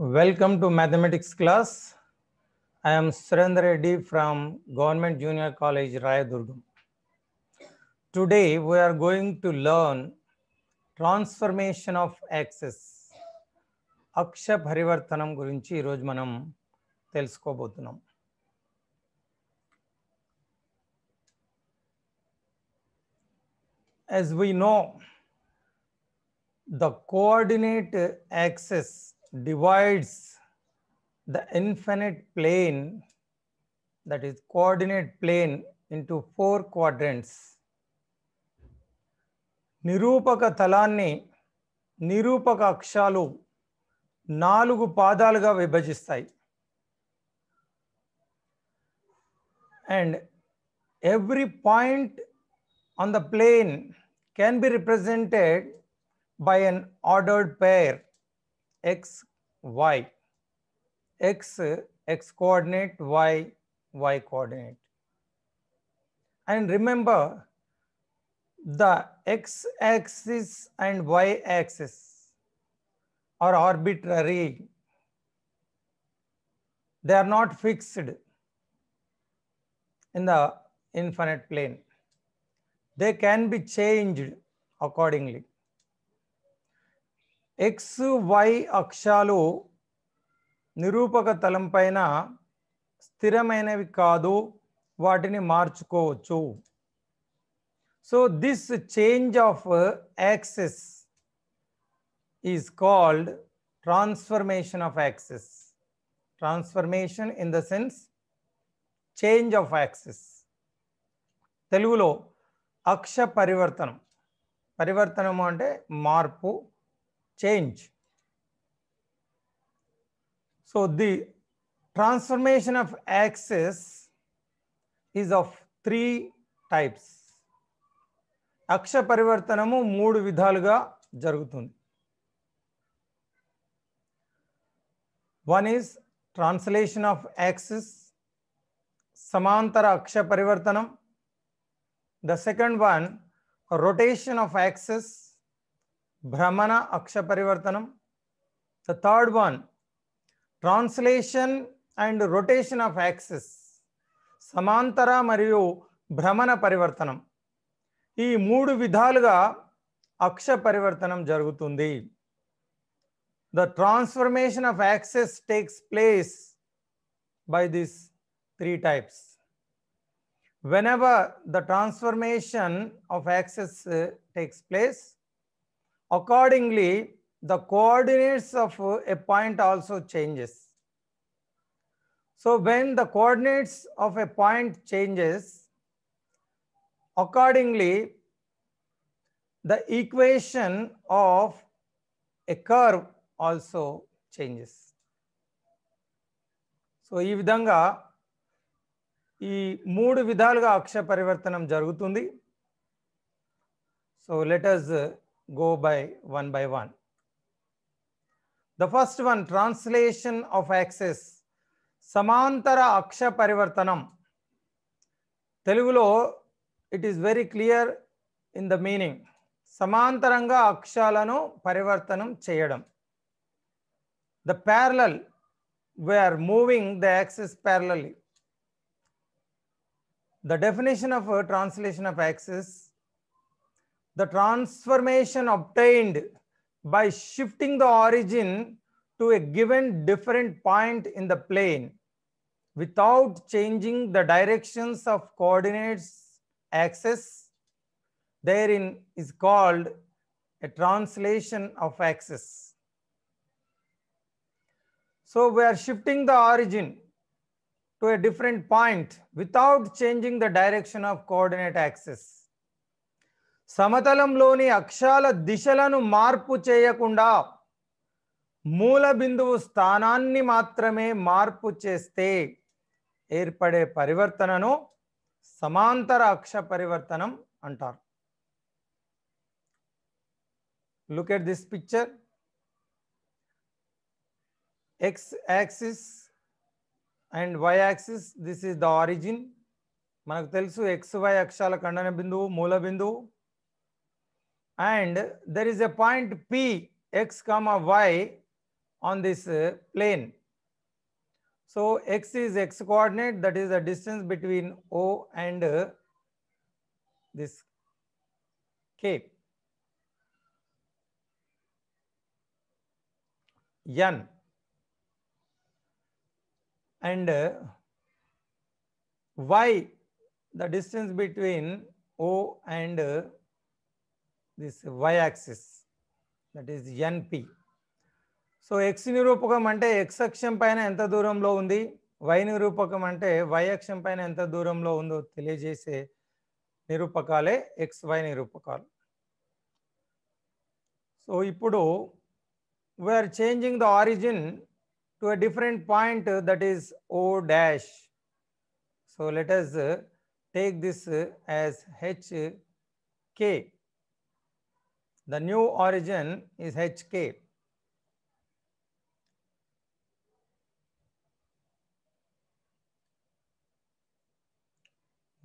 Welcome to mathematics class. I am Surendra Reddy from Government Junior College, Rayadurgam. Today we are going to learn transformation of axis. అక్ష పరివర్తనం గురించి ఈరోజు మనం తెలుసుకోబోతున్నాం. As we know, the coordinate axis divides the infinite plane, that is coordinate plane, into 4 quadrants. నిరూపక తలాన్ని నిరూపక అక్షాలు 4 పాదాలుగా విభజిస్తాయి. And every point on the plane can be represented by an ordered pair x, y. X coordinate, y coordinate. And remember, the x axis and y axis are arbitrary. They are not fixed in the infinite plane. They can be changed accordingly. X, y అక్షాలు నిరూపక తలం పైన స్థిరమైనవి కాదు, వాటిని మార్చుకోవచ్చు. So this change of axis is called transformation of axis. Transformation in the sense change of axis. తెలుగులో అక్ష పరివర్తనం. పరివర్తనము అంటే మార్పు, change. So the transformation of axis is of 3 types. అక్ష పరివర్తనము 3 విధాలుగా జరుగుతుంది. One is translation of axis, సమాంతర అక్ష పరివర్తనం. The second one, rotation of axis, భ్రమణ అక్ష పరివర్తనం. The third one, translation and rotation of axis, సమాంతర మరియు భ్రమణ పరివర్తనం. ఈ 3 విధాలుగా అక్ష పరివర్తనం జరుగుతుంది. The transformation of axis takes place by these 3 types. Whenever the transformation of axis takes place, accordingly the coordinates of a point also changes. So when the coordinates of a point changes, accordingly the equation of a curve also changes. So ఈ విధంగా ఈ 3 విధాలుగా అక్ష పరివర్తనం జరుగుతుంది. So let us go by one. The first one, translation of axis, సమాంతర అక్ష పరివర్తనం. తెలుగులో it is very clear in the meaning. సమాంతరంగా అక్షాలను పరివర్తనం చేయడం. The parallel, we are moving the axis parallelly. The definition of a translation of axis, the transformation obtained by shifting the origin to a given different point in the plane without changing the directions of coordinates axis, therein is called a translation of axis. So we are shifting the origin to a different point without changing the direction of coordinate axis. సమతలంలోని అక్షాల దిశలను మార్పు చేయకుండా మూల బిందువు స్థానాన్ని మాత్రమే మార్పు చేస్తే ఏర్పడే పరివర్తనను సమాంతర అక్ష పరివర్తనం అంటారు. Look at this picture. X axis and y axis, this is the origin. మనకు తెలుసు xy అక్షాల ఖండన బిందువు మూల బిందువు. And there is a point P, x comma y, on this plane. So x is x coordinate, that is the distance between O and this K. N and y, the distance between O and this y axis, that is NP. So x నిరూపకం అంటే x అక్షం పైన ఎంత దూరంలో ఉంది, y నిరూపకం అంటే y అక్షం పైన ఎంత దూరంలో ఉందో తెలియజేసే నిరూపకాలే xy నిరూపకాలు. సో ఇప్పుడు we are changing the origin to a different point, that is O dash. So let us take this as HK. The new origin is HK.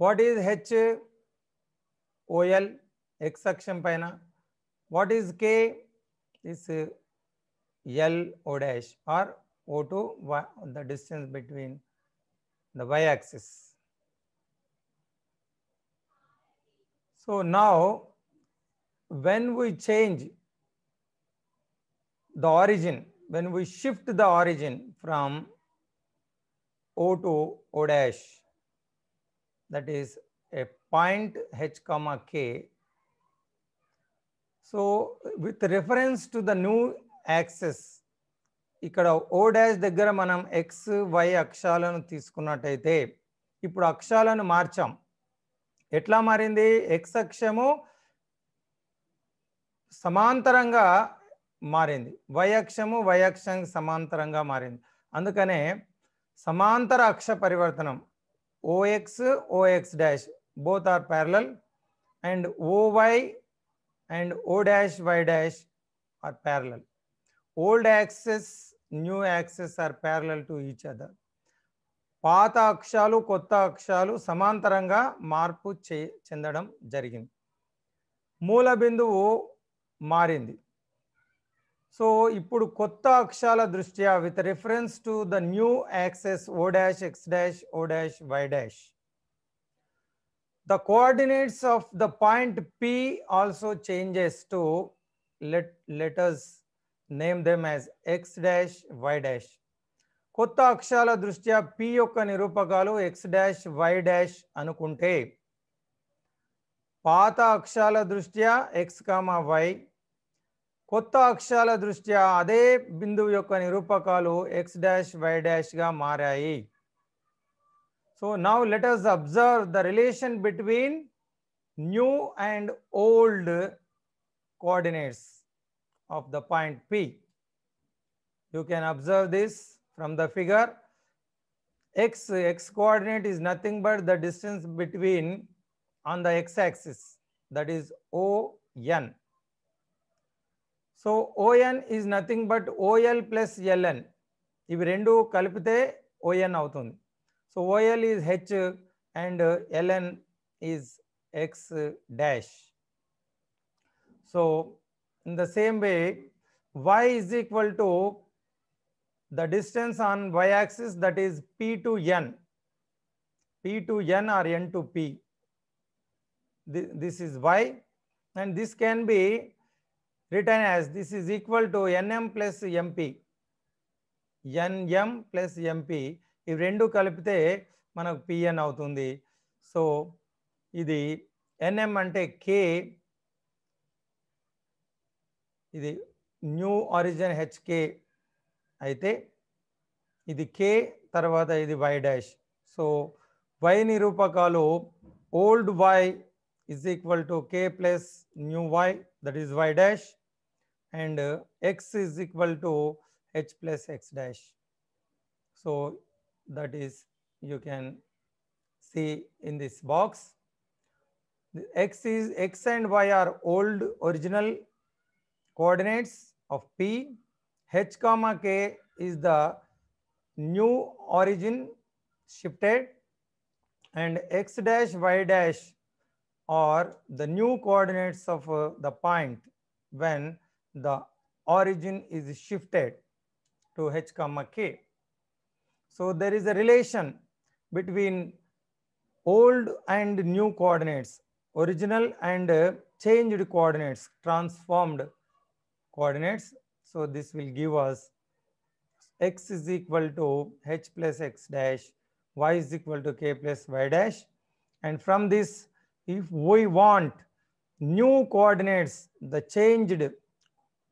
What is H? OL, x అక్షం పైన. What is K? Is L O dash or O to y, the distance between the y axis. So now when we change the origin, when we shift the origin from O to O dash, that is a point H comma K. So with reference to the new axis, ఇక్కడ O dash దగ్గర మనం x y అక్షాలను తీసుకున్నట్టయితే ఇప్పుడు అక్షాలను మార్చాం. ఎట్లా మారింది? x అక్షము సమాంతరంగా మారింది, y అక్షము y అక్షానికి సమాంతరంగా మారింది. అందుకనే సమాంతర అక్ష పరివర్తనం OX OX dash both are parallel and OY and O dash Y dash are parallel. Old axis, new axis are parallel to each other. పాత అక్షాలు కొత్త అక్షాలు సమాంతరంగా మార్పు చెందడం జరిగింది. మూల బిందువు మారింది. సో ఇప్పుడు కొత్త అక్షాల దృష్ట్యా with reference to the new axis O dash X dash O dash Y dash, the coordinates of the point P also changes to, let us name them as X dash Y dash. కొత్త అక్షాల దృష్ట్యా P యొక్క నిరూపకాలు X dash Y dash అనుకుంటే పాత అక్షాల దృష్ట్యా X, Y, కొత్త అక్షాల దృష్ట్యా అదే బిందువు యొక్క నిరూపకాలు X dash Y dash గా మారాయి. So now let us observe the relation between new and old coordinates of the point P. You can observe this from the figure. X coordinate is nothing but the distance between on the x axis, that is ON. So ON is nothing but OL plus LN. ఇవి రెండు కలిపితే ON అవుతుంది. So OL is H and LN is X dash. So in the same way, Y is equal to the distance on Y axis, that is P to N. P to N or N to P. This is Y, and this can be written as this is equal to NM plus MP. NM plus MP. ఇవి రెండు కలిపితే మనకు PN అవుతుంది. So ఇది NM అంటే K, ఇది new origin HK అయితే ఇది K, తర్వాత ఇది Y dash. So Y నిరూపకాలు old Y is equal to K plus new Y, that is Y dash, and X is equal to H plus X dash. So that is, you can see in this box, X and Y are old original coordinates of P. H comma K is the new origin shifted, and X dash Y dash are the new coordinates of the point when the origin is shifted. to h comma k. So there is a relation between old and new coordinates, original and changed coordinates, transformed coordinates. So this will give us x is equal to h plus x dash, y is equal to k plus y dash. And from this, if we want new coordinates, the changed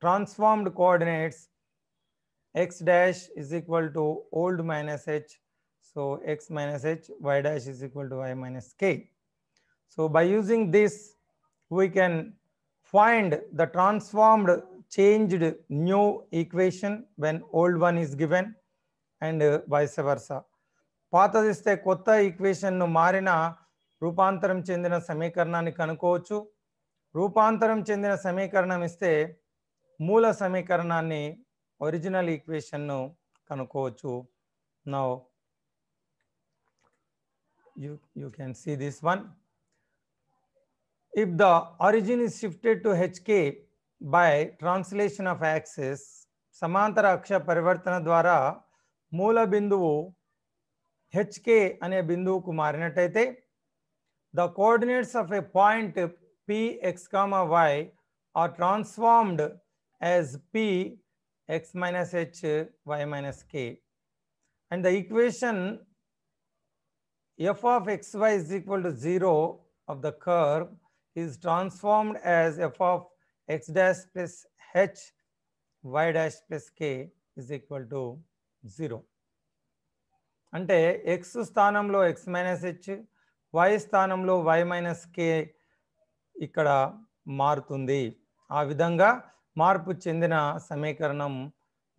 transformed coordinates, x dash is equal to old minus h. So x minus h, y dash is equal to y minus k. So by using this, we can find the transformed changed new equation when old one is given and vice versa. పాతదిస్తే కొత్త ఈక్వేషన్ను మారిన రూపాంతరం చెందిన సమీకరణాన్ని కనుక్కోవచ్చు. రూపాంతరం చెందిన సమీకరణం ఇస్తే మూల సమీకరణాన్ని ఒరిజినల్ ఈక్వేషన్ను కనుక్కోవచ్చు. Now you can see this one. If the origin is shifted to hk by translation of axis, సమాంతర అక్ష పరివర్తన ద్వారా మూల బిందువు hk అనే బిందువుకు మారినట్టయితే the coordinates of a point p x comma y are transformed as p x minus h y minus k, and the equation f of xy is equal to 0 of the curve is transformed as f of x dash plus h y dash plus k is equal to 0. అంటే x స్థానంలో x minus h, y స్థానంలో y minus k ఇక్కడ మారుతుంది. ఆ విధంగా మార్పు చెందిన సమీకరణం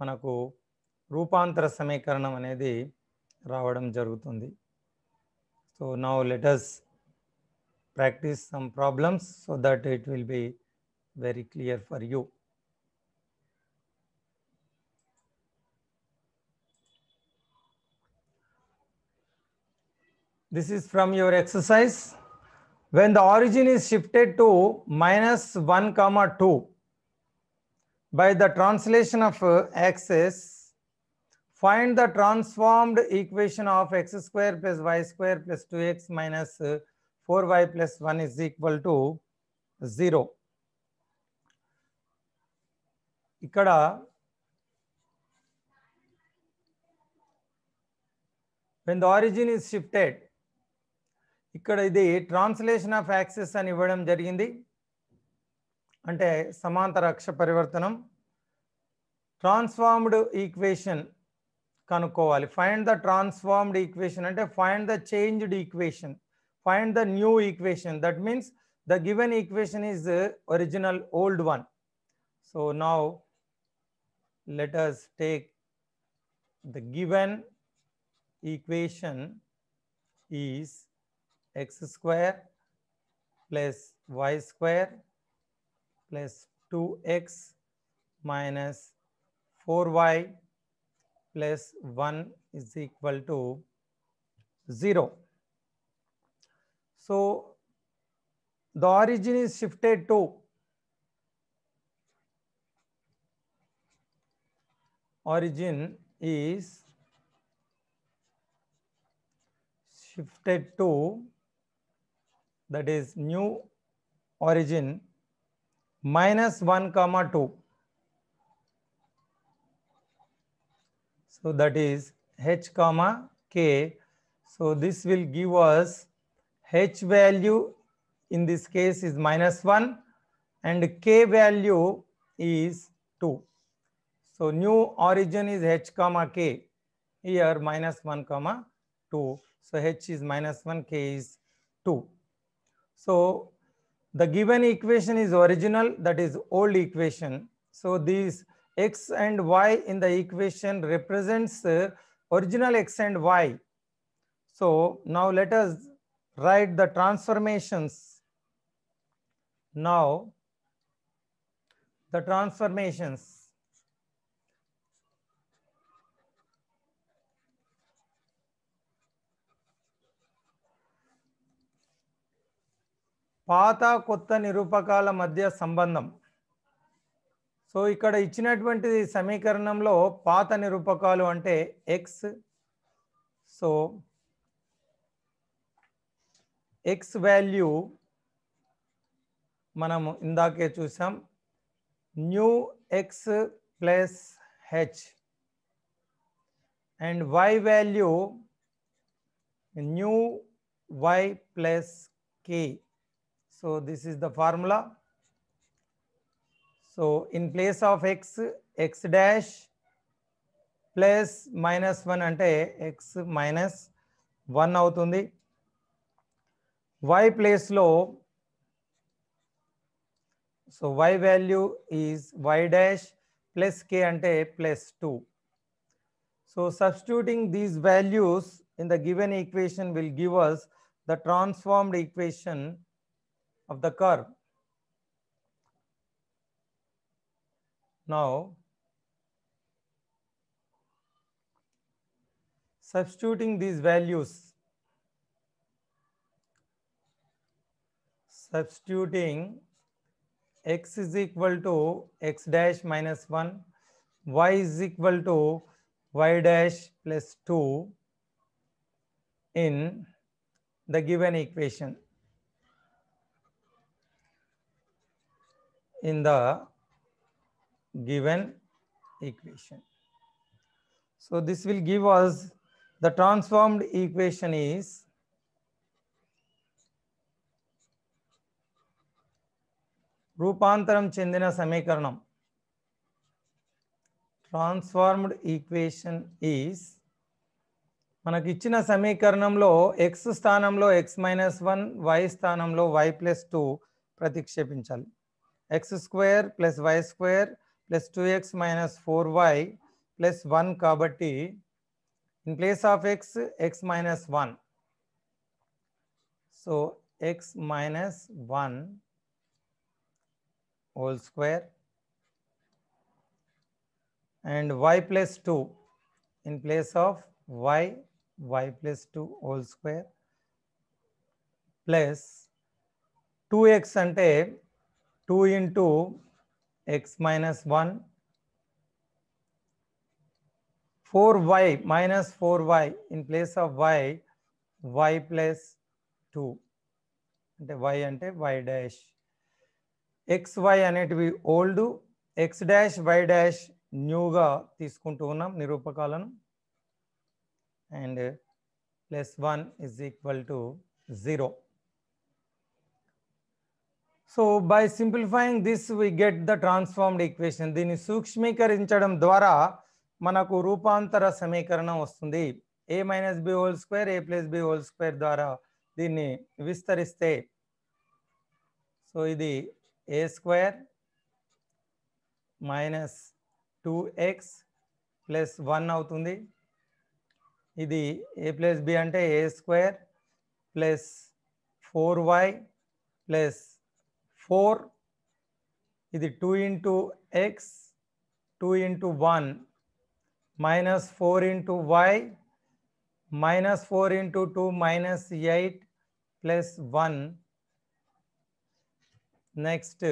మనకు రూపాంతర సమీకరణం అనేది రావడం జరుగుతుంది. So now let us practice some problems so that it will be very clear for you. This is from your exercise. When the origin is shifted to minus 1 comma 2 by the translation of axis, find the transformed equation of x square plus y square plus 2x minus 4y plus 1 is equal to 0. ఇక్కడ when the origin is shifted, ఇక్కడ ఇది translation of axis అని ఇవ్వడం జరిగింది. అంటే సమాంతర అక్ష పరివర్తనం. Transformed equation కనుక్కోవాలి. Find the transformed equation అంటే find the changed equation, find the new equation. That means the given equation is original old one. So now let us take the given equation is x square plus y square plus 2x minus 4y plus 1 is equal to 0. So the origin is shifted to that is new origin minus 1 comma 2. So that is h comma k. So this will give us h value in this case is minus 1 and k value is 2. So new origin is h comma k. Here minus 1 comma 2. So h is minus 1, k is 2. So the given equation is original, that is old equation. So these x and y in the equation represents original x and y. So now let us write the transformations. Now the transformations. పాత కొత్త నిరూపకాల మధ్య సంబంధం. So ఇక్కడ ఇచ్చినటువంటి సమీకరణంలో పాత నిరూపకాలు అంటే X. So X value మనము ఇందాకే చూసాం, new x plus h, and y value new y plus k. So this is the formula. So in place of x, x dash plus minus 1 ante x minus 1 అవుతుంది. y place లో, so y value is y dash plus k ante plus 2. So substituting these values in the given equation will give us the transformed equation of the curve. Now substituting these values, substituting x is equal to x dash minus 1, y is equal to y dash plus 2 in the given equation. In the given equation. So this will give us the transformed equation is రూపాంతరం చెందిన సమీకరణం. Transformed equation is, మనకి ఇచ్చిన సమీకరణంలో x స్థానంలో x minus 1, y స్థానంలో y plus 2 ప్రతిక్షేపించాలి. x square plus y square plus 2x minus 4y plus 1 కాబట్టి in place of x, x minus 1. So x minus 1 whole square and y plus 2 in place of y, y plus 2 whole square plus 2x అంటే 2 into x minus 1, 4y minus 4y in place of y, y plus 2 అంటే y అంటే y dash. xy అనేటివి old, x dash y dash న్యూగా తీసుకుంటూ ఉన్నాం నిరూపకాలను, and plus 1 is equal to 0. So by simplifying this we get the transformed equation. దీన్ని సూక్ష్మీకరించడం ద్వారా మనకు రూపాంతర సమీకరణం వస్తుంది. a minus b whole square, a plus b whole square ద్వారా దీన్ని విస్తరిస్తే, సో ఇది a square minus 2x plus 1 అవుతుంది. ఇది a plus b అంటే a square plus 4y plus 4, ఇది 2 into x, 2 into 1 minus 4 into y minus 4 into 2 minus 8 plus 1. Next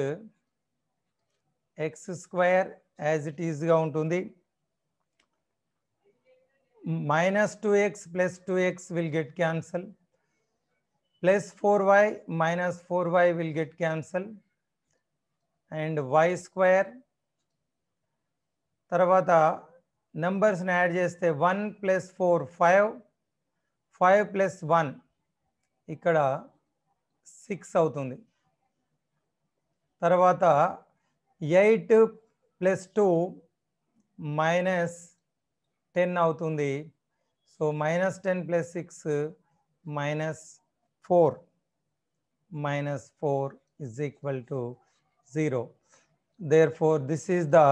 x square as it is గా ఉంటుంది. Minus 2x plus 2x will get cancel. Plus 4y minus 4y will get cancel. And y square. తర్వాత నెంబర్స్ని add చేస్తే 1 plus 4 5, 5 plus 1 ఇక్కడ 6 అవుతుంది. తర్వాత 8 plus 2 minus 10 అవుతుంది. So minus 10 plus 6 minus 4, minus 4 is equal to 0. Therefore this is the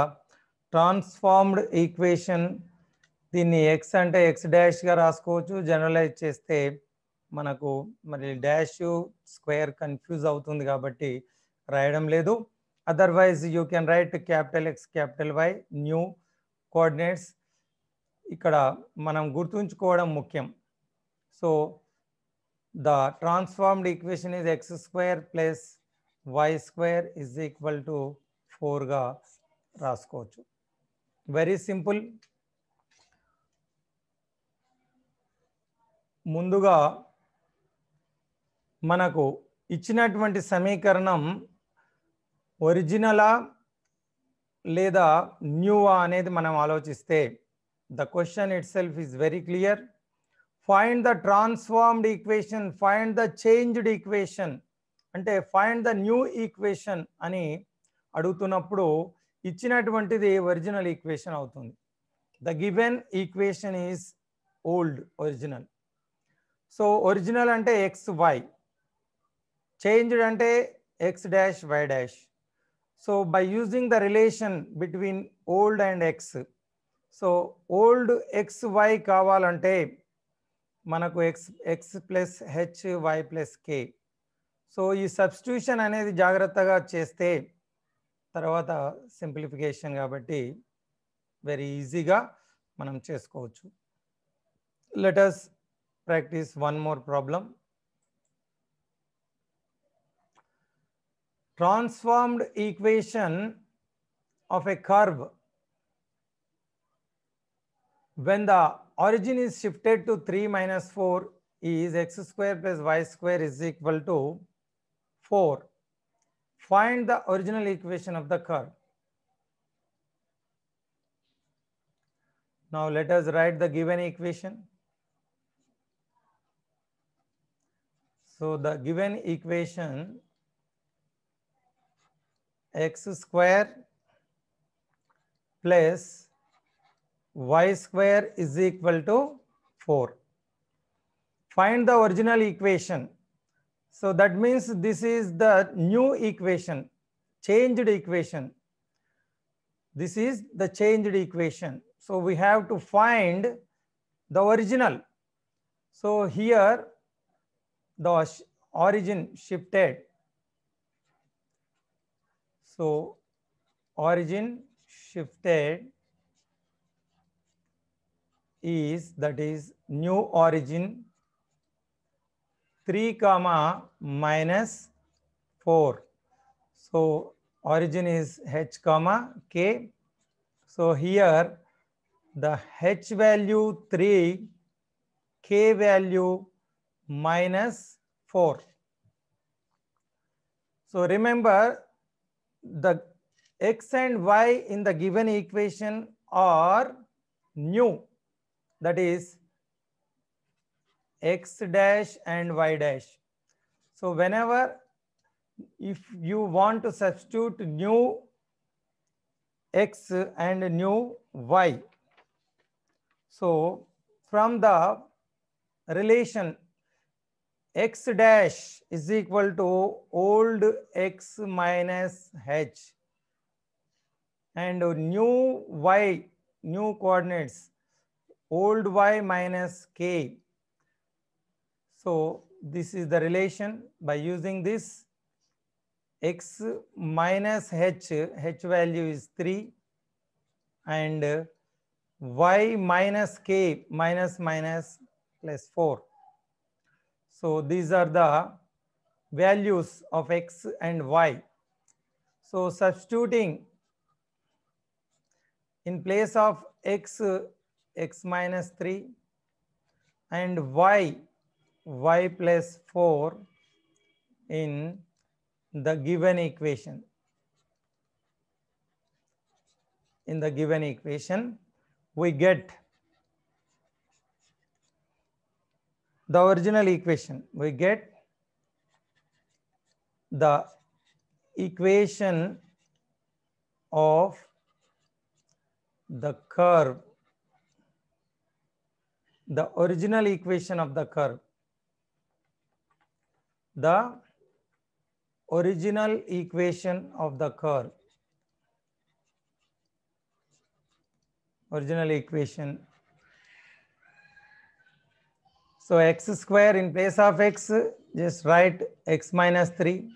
transformed equation. దీన్ని x అంటే x dash గా రాసుకోవచ్చు. జనరలైజ్ చేస్తే మనకు మరి డాష్ స్క్వేర్ కన్ఫ్యూజ్ అవుతుంది కాబట్టి రాయడం లేదు. Otherwise you can write capital X capital Y new coordinates. ఇక్కడ మనం గుర్తుంచుకోవడం ముఖ్యం. So the transformed equation is x square plus y square is equal to 4 గా రాసుకోవచ్చు. Very simple. ముందుగా మనకు ఇచ్చినటువంటి సమీకరణం ఒరిజినలా లేదా న్యూవా అనేది మనం ఆలోచిస్తే the question itself is very clear. Find the transformed equation, find the changed equation అంటే ఫైండ్ ద న్యూ ఈక్వేషన్ అని అడుగుతున్నప్పుడు ఇచ్చినటువంటిది ఒరిజినల్ ఈక్వేషన్ అవుతుంది. The given equation is old original. So original అంటే ఎక్స్ వై, చేంజ్డ్ అంటే x dash y dash. So by using the relation between old and x, so old x y కావాలంటే మనకు x plus h y plus k. So ఈ substitution అనేది జాగ్రత్తగా చేస్తే తర్వాత simplification కాబట్టి వెరీ ఈజీగా మనం చేసుకోవచ్చు. Let us practice one more problem. Transformed equation of a curve when the origin is shifted to 3 minus 4 is x square plus y square is equal to 4. Find the original equation of the curve. Now let us write the given equation. So the given equation x square plus y square is equal to 4. Find the original equation. So that means this is the new equation, changed equation. This is the changed equation. So we have to find the original. So here the origin shifted. So origin shifted is, that is new origin 3 comma minus 4. So origin is h comma k. So here the h value 3, k value minus 4. So remember the x and y in the given equation are new, that is x dash and y dash. So whenever if you want to substitute new x and new y, so from the relation x dash is equal to old x minus h and new y, new coordinates old y minus k. So this is the relation. By using this, x minus h, h value is 3 and y minus k, minus minus plus 4. So these are the values of x and y. So substituting in place of x, x minus 3 and y, y plus 4 in the given equation. In the given equation, we get the original equation. We get the equation of the curve, the original equation of the curve. The original equation of the curve. Original equation. So x square, in place of x, just write x minus 3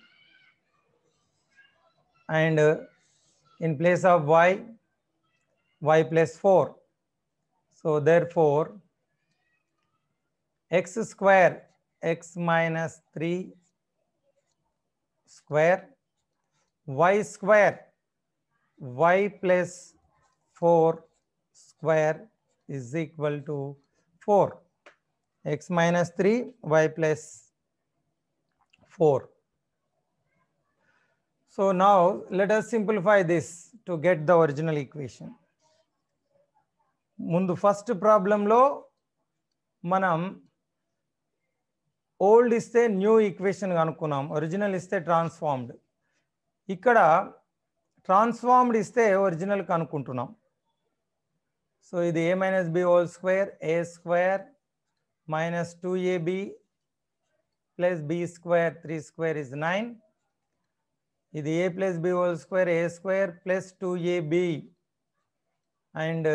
and in place of y, y plus 4. So therefore x square, x minus 3 square, y square, y plus 4 square is equal to 4. X minus 3, y plus 4. So now let us simplify this to get the original equation. ముందు first ప్రాబ్లంలో మనం old ఇస్తే new equation కనుక్కున్నాం, original ఇస్తే transformed. ఇక్కడ transformed ఇస్తే original కనుక్కుంటున్నాం. So ఇది a minus b whole square, a square minus 2ab plus b square 3 square is 9. ఇది a plus b whole square, a square plus 2ab and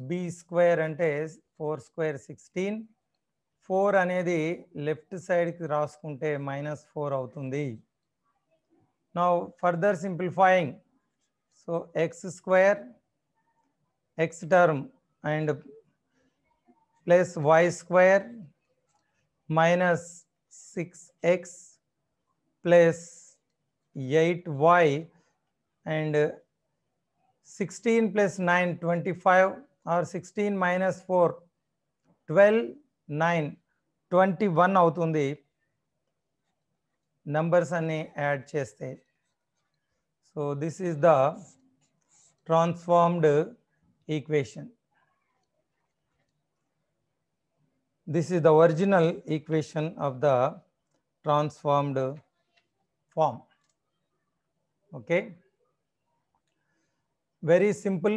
b square అంటే 4 square 16. 4 అనేది left సైడ్కి రాసుకుంటే -4 అవుతుంది. Now further simplifying, so x square, x term and plus y square minus 6x plus 8y and 16 plus 9 25 or 16 minus 4 12 9 21 అవుతుంది numbers అన్ని add చేస్తే. So this is the transformed equation. This is the original equation of the transformed form. Okay, very simple.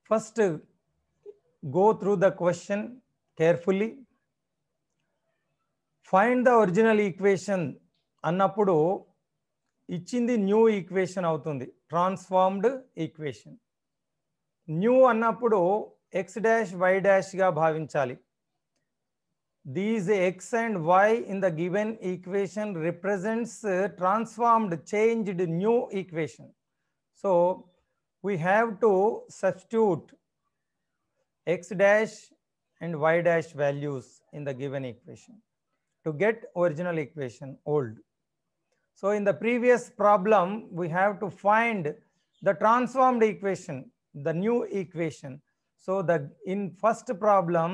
First go through the question carefully. Find the original equation అన్నప్పుడు ఇచ్చింది new equation అవుతుంది, transformed equation. New అన్నప్పుడు x dash y డాష్గా భావించాలి. These x and y in the given equation represents transformed, changed new equation. So we have to substitute x dash and y dash values in the given equation to get original equation old. So in the previous problem we have to find the transformed equation, the new equation. So in first problem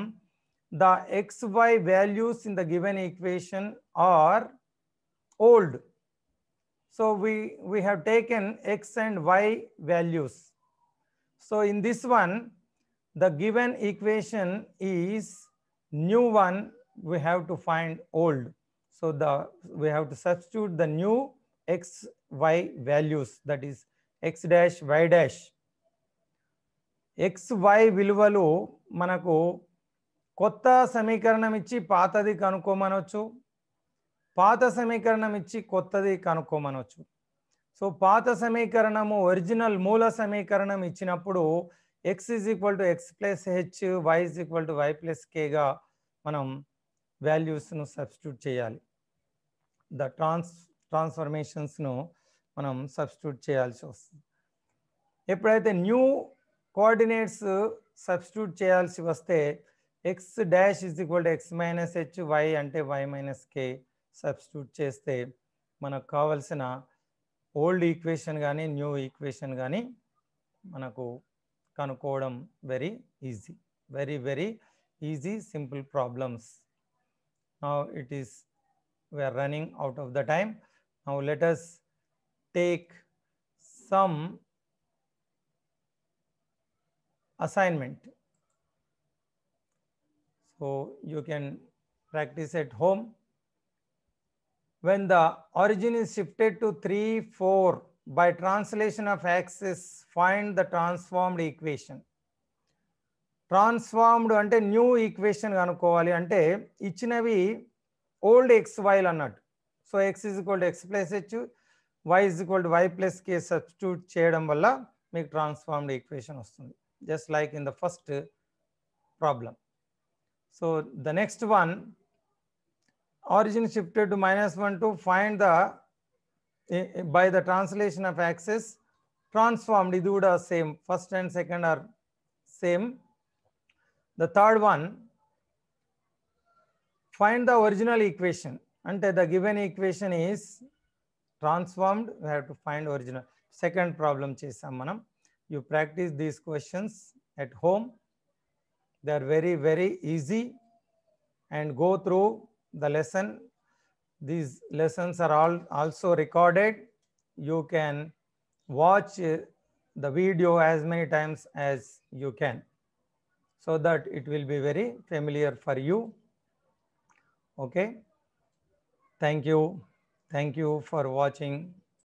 the xy values in the given equation are old. So we have taken x and y values. So in this one the given equation is new one, we have to find old. So we have to substitute the new x y values, that is x dash y dash. x y విలువలు మనకు కొత్త సమీకరణం ఇచ్చి పాతది కనుక్కోమనొచ్చు, పాత సమీకరణం ఇచ్చి కొత్తది కనుక్కోమనొచ్చు. సో పాత సమీకరణము ఒరిజినల్ మూల సమీకరణం ఇచ్చినప్పుడు x is equal to x plus h, y is equal to y plus k గా మనం వాల్యూస్ను సబ్స్టిట్యూట్ చేయాలి. ద ట్రాన్స్ఫర్మేషన్స్ను మనం సబ్స్టిట్యూట్ చేయాల్సి వస్తుంది. ఎప్పుడైతే న్యూ కోఆర్డినేట్స్ సబ్స్టిట్యూట్ చేయాల్సి వస్తే x dash is equal to x minus H, y అంటే y మైనస్ కే సబ్స్టిట్యూట్ చేస్తే మనకు కావలసిన ఓల్డ్ ఈక్వేషన్ కానీ న్యూ ఈక్వేషన్ కానీ మనకు కనుక్కోవడం very easy, very very easy, simple problems. Now it is, we are running out of the time. Now let us take some assignment. So you can practice at home. When the origin is shifted to 3, 4 by translation of axis, find the transformed equation. Transformed అంటే new equation కనుక్కోవాలి అంటే ఇచ్చినవి old x వైలు అన్నట్టు. So x is equal to x plus h, y is equal to y plus k substitute చేయడం వల్ల మీకు transformed equation వస్తుంది, just like in the first problem. So the next one, origin shifted to -1 to find the by the translation of axis transformed. ఇది కూడా same, first and second are same. The third one, find the original equation. అంటే the given equation is transformed, we have to find original. Second problem chesam manam. You practice these questions at home. They are very, very easy, and go through the lesson. These lessons are all also recorded. You can watch the video as many times as you can, so that it will be very familiar for you. Okay. Thank you. Thank you for watching.